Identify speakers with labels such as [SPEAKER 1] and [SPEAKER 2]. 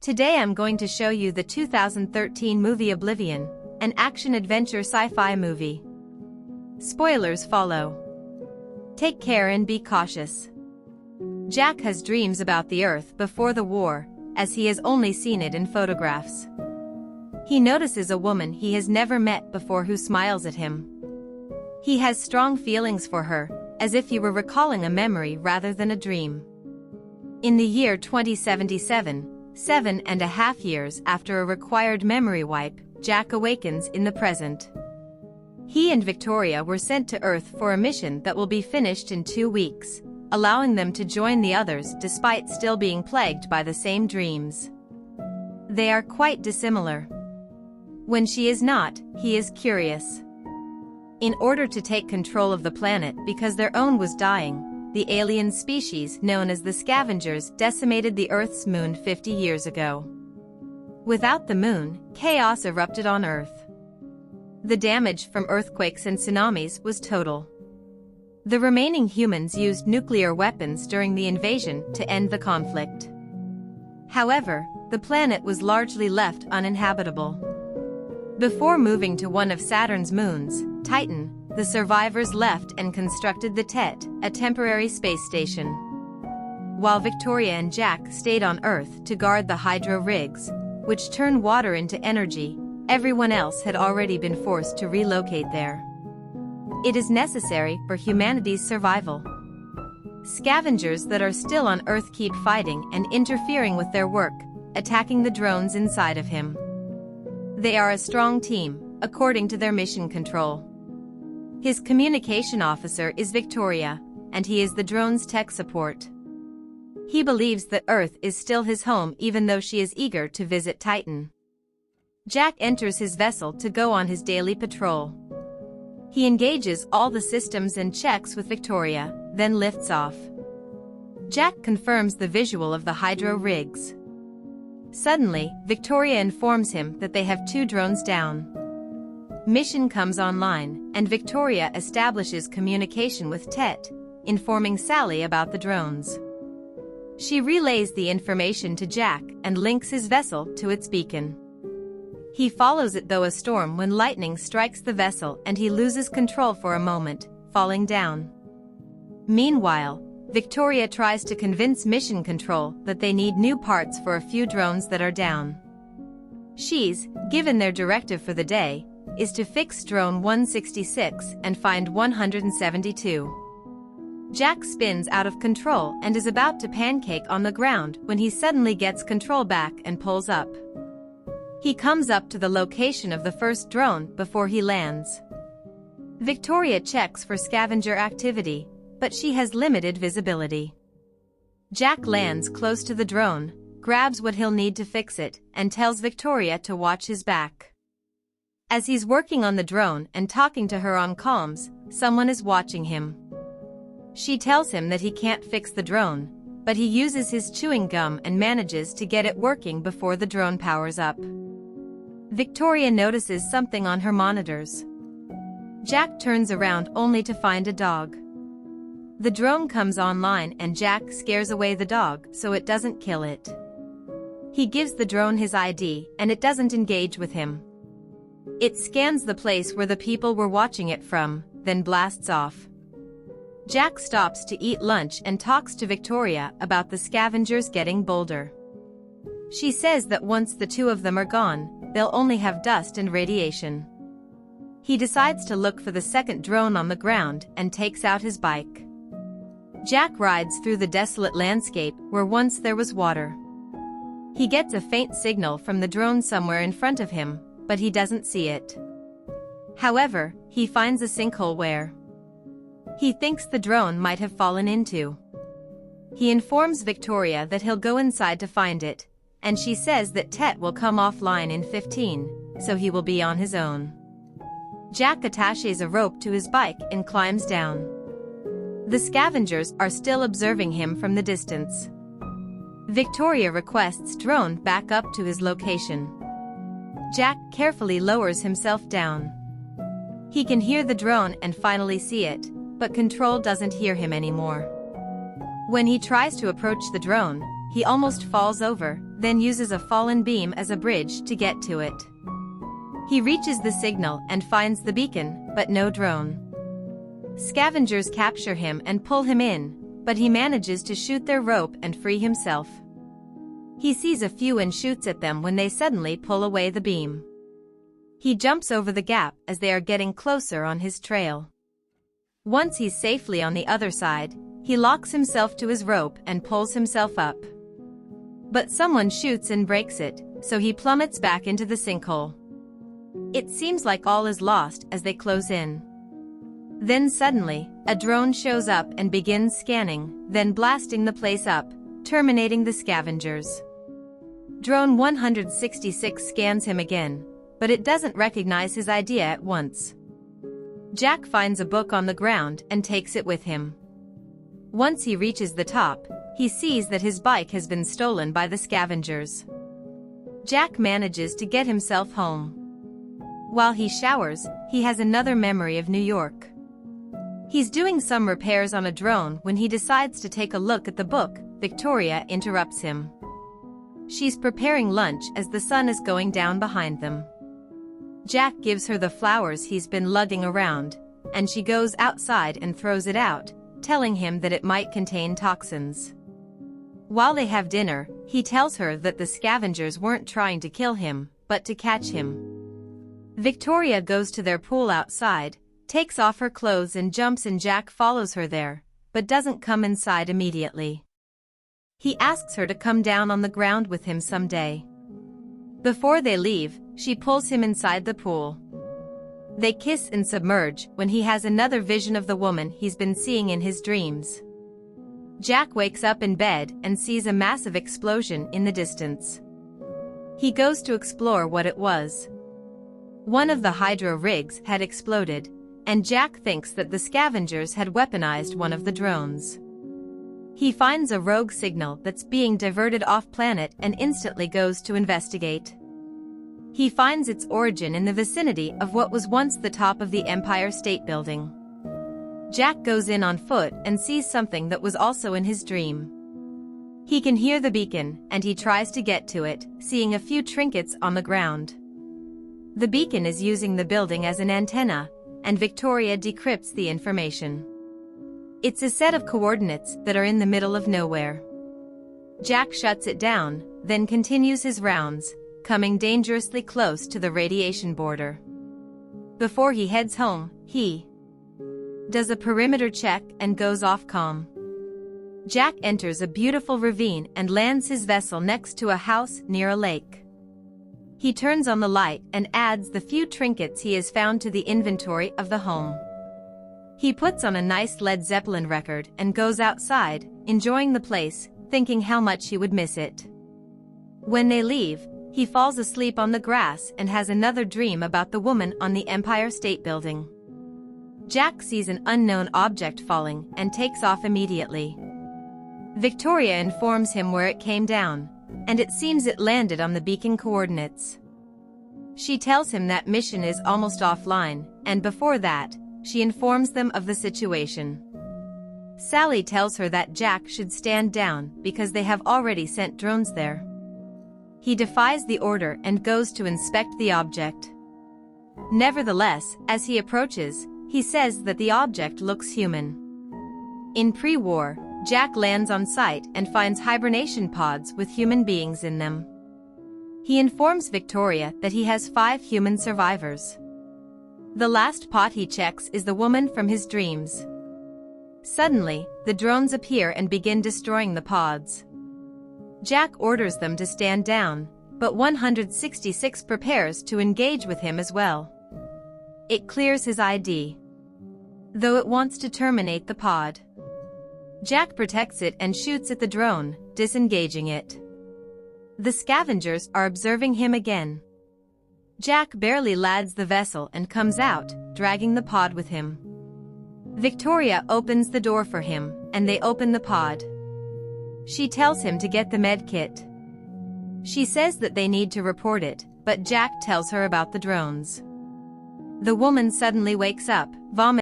[SPEAKER 1] Today I'm going to show you the 2013 movie Oblivion, an action-adventure sci-fi movie. Spoilers follow. Take care and be cautious. Jack has dreams about the Earth before the war, as he has only seen it in photographs. He notices a woman he has never met before who smiles at him. He has strong feelings for her, as if he were recalling a memory rather than a dream. In the year 2077, 7.5 years after a required memory wipe, Jack awakens in the present. He and Victoria were sent to Earth for a mission that will be finished in 2 weeks, allowing them to join the others despite still being plagued by the same dreams. They are quite dissimilar. When she is not, he is curious. In order to take control of the planet because their own was dying, the alien species known as the Scavengers decimated the Earth's moon 50 years ago. Without the moon, chaos erupted on Earth. The damage from earthquakes and tsunamis was total. The remaining humans used nuclear weapons during the invasion to end the conflict. However, the planet was largely left uninhabitable. Before moving to one of Saturn's moons, Titan, the survivors left and constructed the TET, a temporary space station. While Victoria and Jack stayed on Earth to guard the hydro rigs, which turn water into energy, everyone else had already been forced to relocate there. It is necessary for humanity's survival. Scavengers that are still on Earth keep fighting and interfering with their work, attacking the drones inside of him. They are a strong team, according to their mission control. His communication officer is Victoria, and he is the drone's tech support. He believes that Earth is still his home even though she is eager to visit Titan. Jack enters his vessel to go on his daily patrol. He engages all the systems and checks with Victoria, then lifts off. Jack confirms the visual of the hydro rigs. Suddenly, Victoria informs him that they have 2 drones down. Mission comes online, and Victoria establishes communication with TET, informing Sally about the drones. She relays the information to Jack and links his vessel to its beacon. He follows it through a storm when lightning strikes the vessel and he loses control for a moment, falling down. Meanwhile, Victoria tries to convince Mission Control that they need new parts for a few drones that are down. She's given their directive for the day, is to fix drone 166 and find 172. Jack spins out of control and is about to pancake on the ground when he suddenly gets control back and pulls up. He comes up to the location of the first drone before he lands. Victoria checks for scavenger activity, but she has limited visibility. Jack lands close to the drone, grabs what he'll need to fix it, and tells Victoria to watch his back. As he's working on the drone and talking to her on comms, someone is watching him. She tells him that he can't fix the drone, but he uses his chewing gum and manages to get it working before the drone powers up. Victoria notices something on her monitors. Jack turns around only to find a dog. The drone comes online and Jack scares away the dog so it doesn't kill it. He gives the drone his ID and it doesn't engage with him. It scans the place where the people were watching it from, then blasts off. Jack stops to eat lunch and talks to Victoria about the scavengers getting bolder. She says that once the 2 of them are gone, they'll only have dust and radiation. He decides to look for the second drone on the ground and takes out his bike. Jack rides through the desolate landscape where once there was water. He gets a faint signal from the drone somewhere in front of him, but he doesn't see it. However, he finds a sinkhole where he thinks the drone might have fallen into. He informs Victoria that he'll go inside to find it, and she says that TET will come offline in 15, so he will be on his own. Jack attaches a rope to his bike and climbs down. The scavengers are still observing him from the distance. Victoria requests drone back up to his location. Jack carefully lowers himself down. He can hear the drone and finally see it, but Control doesn't hear him anymore. When he tries to approach the drone, he almost falls over, then uses a fallen beam as a bridge to get to it. He reaches the signal and finds the beacon, but no drone. Scavengers capture him and pull him in, but he manages to shoot their rope and free himself. He sees a few and shoots at them when they suddenly pull away the beam. He jumps over the gap as they are getting closer on his trail. Once he's safely on the other side, he locks himself to his rope and pulls himself up. But someone shoots and breaks it, so he plummets back into the sinkhole. It seems like all is lost as they close in. Then suddenly, a drone shows up and begins scanning, then blasting the place up, terminating the scavengers. Drone 166 scans him again, but it doesn't recognize his idea at once. Jack finds a book on the ground and takes it with him. Once he reaches the top, he sees that his bike has been stolen by the scavengers. Jack manages to get himself home. While he showers, he has another memory of New York. He's doing some repairs on a drone when he decides to take a look at the book. Victoria interrupts him. She's preparing lunch as the sun is going down behind them. Jack gives her the flowers he's been lugging around, and she goes outside and throws it out, telling him that it might contain toxins. While they have dinner, he tells her that the scavengers weren't trying to kill him, but to catch him. Victoria goes to their pool outside, takes off her clothes and jumps, and Jack follows her there, but doesn't come inside immediately. He asks her to come down on the ground with him someday. Before they leave, she pulls him inside the pool. They kiss and submerge when he has another vision of the woman he's been seeing in his dreams. Jack wakes up in bed and sees a massive explosion in the distance. He goes to explore what it was. One of the hydro rigs had exploded, and Jack thinks that the scavengers had weaponized one of the drones. He finds a rogue signal that's being diverted off-planet and instantly goes to investigate. He finds its origin in the vicinity of what was once the top of the Empire State Building. Jack goes in on foot and sees something that was also in his dream. He can hear the beacon, and he tries to get to it, seeing a few trinkets on the ground. The beacon is using the building as an antenna, and Victoria decrypts the information. It's a set of coordinates that are in the middle of nowhere. Jack shuts it down, then continues his rounds, coming dangerously close to the radiation border. Before he heads home, he does a perimeter check and goes off-comm. Jack enters a beautiful ravine and lands his vessel next to a house near a lake. He turns on the light and adds the few trinkets he has found to the inventory of the home. He puts on a nice Led Zeppelin record and goes outside, enjoying the place, thinking how much he would miss it. When they leave, he falls asleep on the grass and has another dream about the woman on the Empire State Building. Jack sees an unknown object falling and takes off immediately. Victoria informs him where it came down, and it seems it landed on the beacon coordinates. She tells him that mission is almost offline, and before that, she informs them of the situation. Sally tells her that Jack should stand down because they have already sent drones there. He defies the order and goes to inspect the object. Nevertheless, as he approaches, he says that the object looks human. In pre-war, Jack lands on site and finds hibernation pods with human beings in them. He informs Victoria that he has 5 human survivors. The last pod he checks is the woman from his dreams. Suddenly, the drones appear and begin destroying the pods. Jack orders them to stand down, but 166 prepares to engage with him as well. It clears his ID, though it wants to terminate the pod. Jack protects it and shoots at the drone, disengaging it. The scavengers are observing him again. Jack barely lands the vessel and comes out, dragging the pod with him. Victoria opens the door for him, and they open the pod. She tells him to get the med kit. She says that they need to report it, but Jack tells her about the drones. The woman suddenly wakes up, vomiting.